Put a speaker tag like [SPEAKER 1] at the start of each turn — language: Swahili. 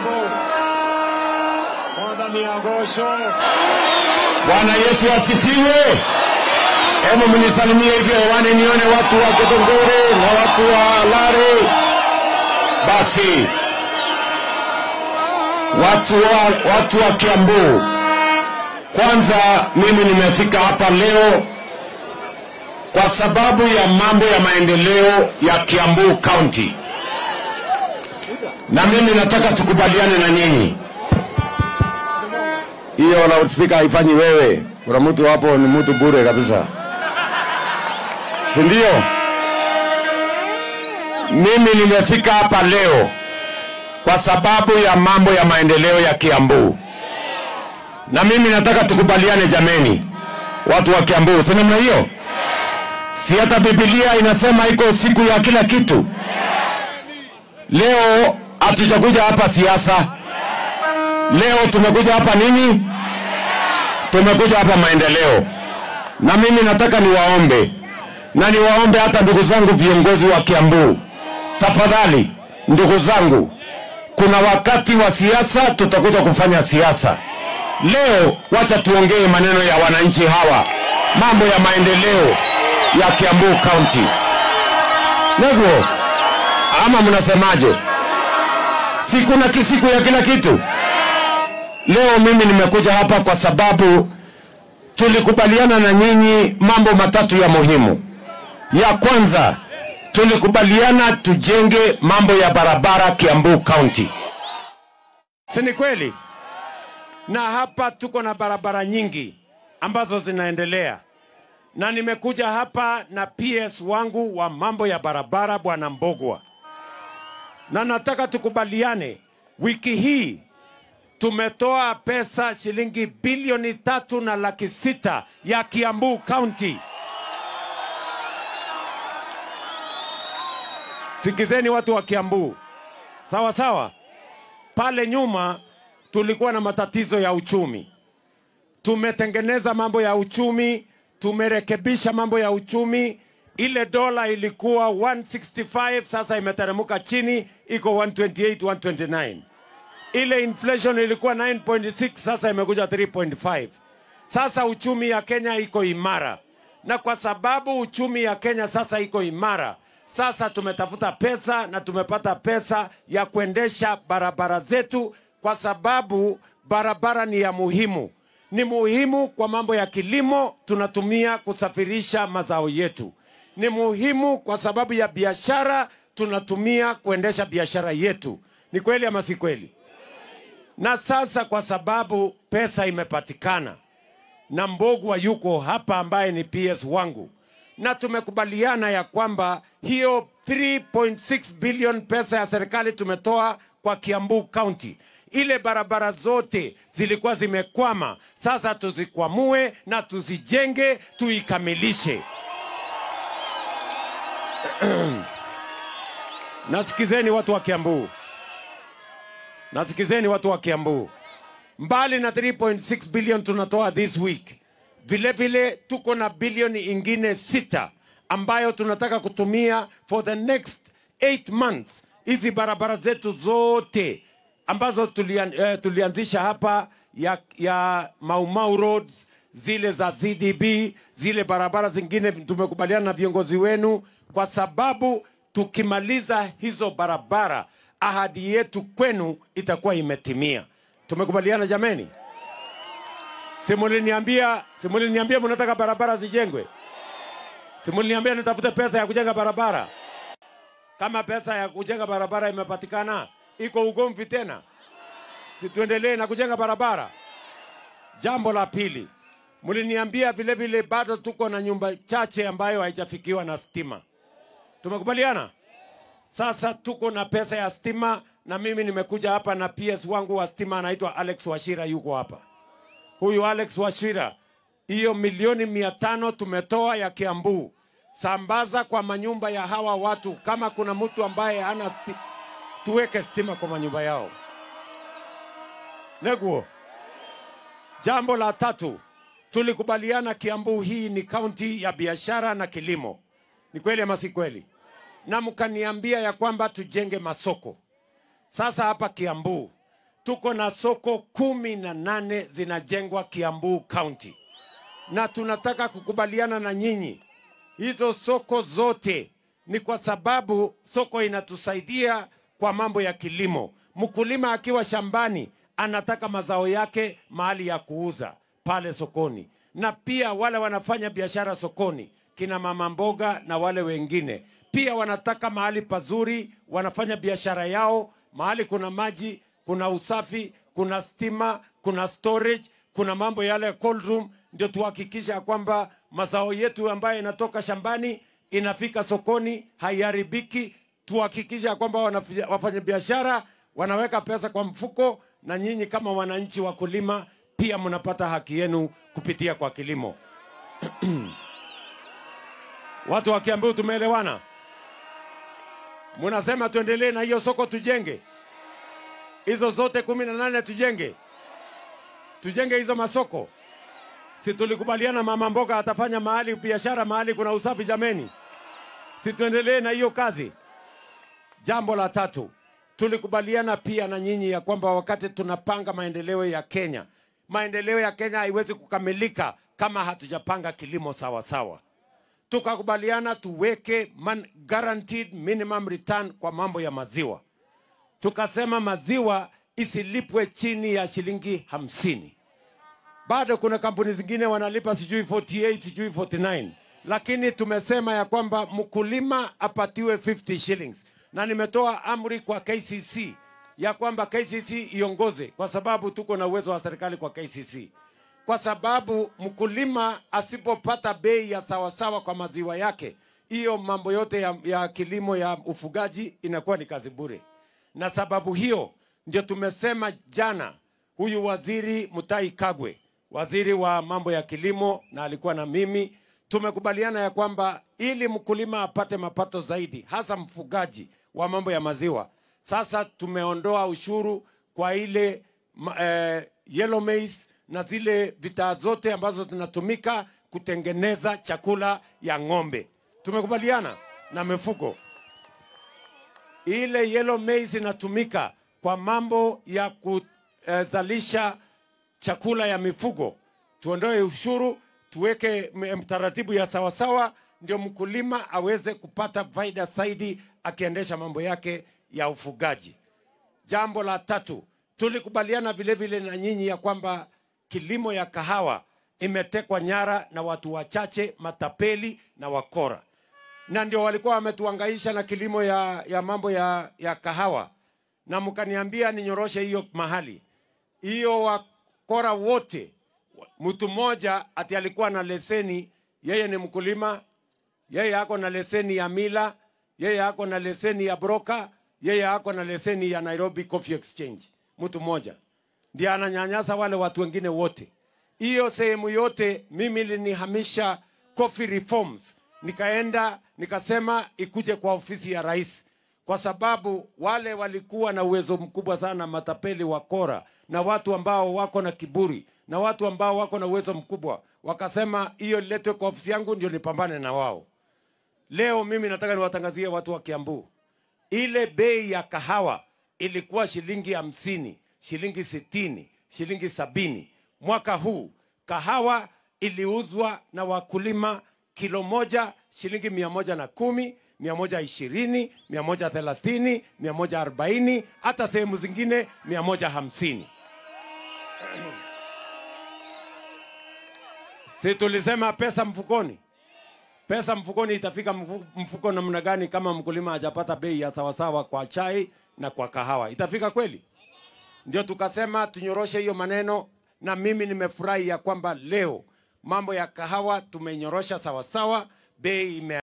[SPEAKER 1] Jambo. Mwadhani Agosho.
[SPEAKER 2] Bwana Yesu asifiwe. Hebu mnisalimie hivi hewani nione watu wa Githunguri na watu wa Lare. Basi watu wa Kiambu, kwanza mimi nimefika hapa leo kwa sababu ya mambo ya maendeleo ya Kiambu County, na mimi nataka tukubaliane na nyinyi. Hiyo loudspeaker haifanyi wewe, kuna mtu hapo ni mtu bure kabisa, ndio? Mimi nimefika hapa leo kwa sababu ya mambo ya maendeleo ya Kiambu, na mimi nataka tukubaliane jameni, watu wa Kiambu, si namna hiyo? Si hata Biblia inasema iko siku ya kila kitu? Leo hatujakuja hapa siasa, leo tumekuja hapa nini? Tumekuja hapa maendeleo. Na mimi nataka niwaombe, na niwaombe hata ndugu zangu viongozi wa Kiambu, tafadhali ndugu zangu, kuna wakati wa siasa, tutakuja kufanya siasa. Leo wacha tuongee maneno ya wananchi hawa, mambo ya maendeleo ya Kiambu County. Ndugu, ama mnasemaje? Siku ya kila kitu. Leo mimi nimekuja hapa kwa sababu tulikubaliana na nyinyi mambo matatu ya muhimu. Ya kwanza, tulikubaliana tujenge mambo ya barabara Kiambu County. Si ni kweli? Na hapa tuko na barabara nyingi ambazo zinaendelea. Na nimekuja hapa na PS wangu wa mambo ya barabara Bwana Mbogwa. Na nataka tukubaliane, wiki hii tumetoa pesa shilingi bilioni 3.6 ya Kiambu County. Sikizeni watu wa Kiambu. Sawa sawa. Pale nyuma tulikuwa na matatizo ya uchumi. Tumetengeneza mambo ya uchumi, tumerekebisha mambo ya uchumi. Ile dola ilikuwa 165, sasa imeteremka chini, iko 128, 129. Ile inflation ilikuwa 9.6, sasa imekuja 3.5. Sasa uchumi ya Kenya iko imara. Na kwa sababu uchumi ya Kenya sasa iko imara, sasa tumetafuta pesa na tumepata pesa ya kuendesha barabara zetu, kwa sababu barabara ni ya muhimu. Ni muhimu kwa mambo ya kilimo, tunatumia kusafirisha mazao yetu. Ni muhimu kwa sababu ya biashara, tunatumia kuendesha biashara yetu. Ni kweli ama si kweli? Na sasa kwa sababu pesa imepatikana, na Mbogwa yuko hapa ambaye ni PS wangu, na tumekubaliana ya kwamba hiyo 3.6 billion pesa ya serikali tumetoa kwa Kiambu County. Ile barabara zote zilikuwa zimekwama, sasa tuzikwamue na tuzijenge, tuikamilishe. Nasikizeni watu wa Kiambu. Nasikizeni watu wa Kiambu. Mbali na 3.6 billion tunatoa this week, vile vile tuko na bilioni ingine 6 ambayo tunataka kutumia for the next 8 months. Hizi barabara zetu zote ambazo tulianzisha hapa ya Mau Roads, zile za ZDB, zile barabara zingine tumekubaliana na viongozi wenu, kwa sababu tukimaliza hizo barabara, ahadi yetu kwenu itakuwa imetimia. Tumekubaliana jameni? Simuliniambia mnataka barabara zijengwe? Simuliniambia nitafute pesa ya kujenga barabara? Kama pesa ya kujenga barabara imepatikana, iko ugomvi tena? Si tuendelee na kujenga barabara? Jambo la pili, mliniambia vile vile bado tuko na nyumba chache ambayo haijafikiwa na stima. Tumekubaliana? Sasa tuko na pesa ya stima, na mimi nimekuja hapa na PS wangu wa stima anaitwa Alex Wachira, yuko hapa. Huyu Alex Wachira, hiyo milioni 500 tumetoa ya Kiambu, sambaza kwa manyumba ya hawa watu. Kama kuna mtu ambaye hana stima, tuweke stima kwa manyumba yao. Neguo. Jambo la tatu, tulikubaliana Kiambu hii ni kaunti ya biashara na kilimo. Ni kweli ama si kweli? Na mkaniambia ya kwamba tujenge masoko. Sasa hapa Kiambu tuko na soko 18 zinajengwa Kiambu County, na tunataka kukubaliana na nyinyi. Hizo soko zote ni kwa sababu soko inatusaidia kwa mambo ya kilimo. Mkulima akiwa shambani anataka mazao yake mahali ya kuuza pale sokoni, na pia wale wanafanya biashara sokoni, kina mama mboga na wale wengine pia wanataka mahali pazuri wanafanya biashara yao, mahali kuna maji, kuna usafi, kuna stima, kuna storage, kuna mambo yale ya cold room. Ndio tuhakikisha kwamba mazao yetu ambayo inatoka shambani inafika sokoni, haiharibiki. Tuhakikisha kwamba wafanya biashara wanaweka pesa kwa mfuko, na nyinyi kama wananchi wakulima pia mnapata haki yenu kupitia kwa kilimo. Watu wa Kiambu tumeelewana? Mnasema tuendelee na hiyo soko tujenge? Hizo zote 18 tujenge? Tujenge hizo masoko? Si tulikubaliana mama mboga atafanya mahali biashara, mahali kuna usafi jameni? Si tuendelee na hiyo kazi? Jambo la tatu, tulikubaliana pia na nyinyi ya kwamba wakati tunapanga maendeleo ya Kenya, maendeleo ya Kenya haiwezi kukamilika kama hatujapanga kilimo sawa sawa. Tukakubaliana tuweke guaranteed minimum return kwa mambo ya maziwa. Tukasema maziwa isilipwe chini ya shilingi 50. Bado kuna kampuni zingine wanalipa sijui 48, sijui 49. Lakini tumesema ya kwamba mkulima apatiwe 50 shillings. Na nimetoa amri kwa KCC ya kwamba KCC iongoze, kwa sababu tuko na uwezo wa serikali kwa KCC. Kwa sababu mkulima asipopata bei ya sawasawa kwa maziwa yake, hiyo mambo yote ya kilimo ya ufugaji inakuwa ni kazi bure. Na sababu hiyo ndio tumesema jana, huyu waziri Mutahi Kagwe, waziri wa mambo ya kilimo, na alikuwa na mimi, tumekubaliana ya kwamba ili mkulima apate mapato zaidi, hasa mfugaji wa mambo ya maziwa, sasa tumeondoa ushuru kwa ile yellow maize na zile bidhaa zote ambazo zinatumika kutengeneza chakula ya ng'ombe. Tumekubaliana na mifugo. Ile yellow maize inatumika kwa mambo ya kuzalisha chakula ya mifugo. Tuondoe ushuru, tuweke mtaratibu ya sawasawa, ndio mkulima aweze kupata faida zaidi akiendesha mambo yake ya ufugaji. Jambo la tatu, tulikubaliana vile vile na nyinyi ya kwamba kilimo ya kahawa imetekwa nyara na watu wachache, matapeli na wakora. Na ndio walikuwa wametuangaisha na kilimo ya mambo ya kahawa. Na mkaniambia ninyoroshe hiyo mahali. Hiyo wakora wote, mtu mmoja ati alikuwa na leseni, yeye ni mkulima, yeye hako na leseni ya Mila, yeye hako na leseni ya broker, yeye hako na leseni ya Nairobi Coffee Exchange. Mtu mmoja ndiye ananyanyasa wale watu wengine wote. Hiyo sehemu yote mimi nilihamisha coffee reforms. Nikaenda nikasema ikuje kwa ofisi ya rais, kwa sababu wale walikuwa na uwezo mkubwa sana, matapeli, wakora na watu ambao wako na kiburi na watu ambao wako na uwezo mkubwa. Wakasema hiyo letwe kwa ofisi yangu ndio nipambane na wao. Leo mimi nataka niwatangazie watu wa Kiambu, ile bei ya kahawa ilikuwa shilingi 50, shilingi 60, shilingi 70. Mwaka huu kahawa iliuzwa na wakulima kilo moja shilingi 110, 120, 130, 140, hata sehemu zingine 150. Si tulisema pesa mfukoni? Pesa mfukoni itafika mfuko namna gani kama mkulima hajapata bei ya sawasawa kwa chai na kwa kahawa? Itafika kweli? Ndio tukasema tunyoroshe hiyo maneno, na mimi nimefurahi ya kwamba leo mambo ya kahawa tumenyorosha sawasawa, bei ime